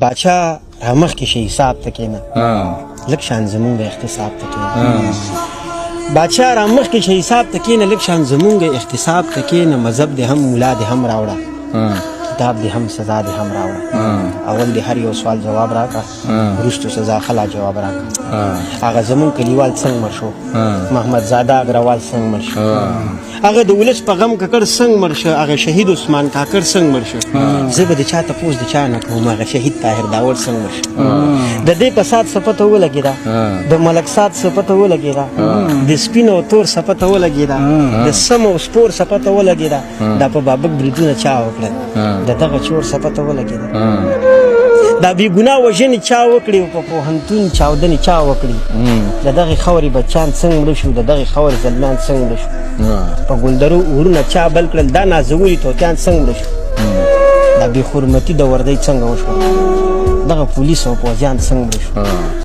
باچا رامخکې شي حساب ته کېنه لږ شان زمونږ احتساب ته کېنه باچا رامخکې شي حساب ته کېنه لږ شان زمونږ احتساب ته کېنه مذهب دې هم ملا دې هم راوړه کتاب دې هم سزا دې هم راوړه اول دې هر یو سوال جواب راکړه وروستو سزا خلا جواب راکړه هغه زمونږ کلیوال څنګه مړ شو محمد زاده اګروال څنګه مړ شو هغه د ولس په غم ککړ څنګه مړ شو هغه شهید عثمان کاکړ څنګه مړ شو زه به د چا تپوس د چا نه کوم هغه شهید طاهر داور څنګه مړ شو د دې په سات څه پته ولګېده د ملک سات څه پته ولګېده د سپین او تور څه پته ولګېده د سم او سپور څه پته ولګېده دا په بابک بریدونه چا وکړل د دغه چور څه پته ولګېده دا بېګناه وژنې چا وکړې او په پوهنتون چاودنې چا وکړي د دغې خاورې بچیان څنګه مړه شو د دغې خاورې زلمیان څنګه مړه شو په ګلدرو اورونه چا بل کړل دا نازولي طوطیان څنګه مړه شو دا بې حرمتي د وردۍ څنګه وشوه دغه پولیس او پوځیان څنګه مړه شو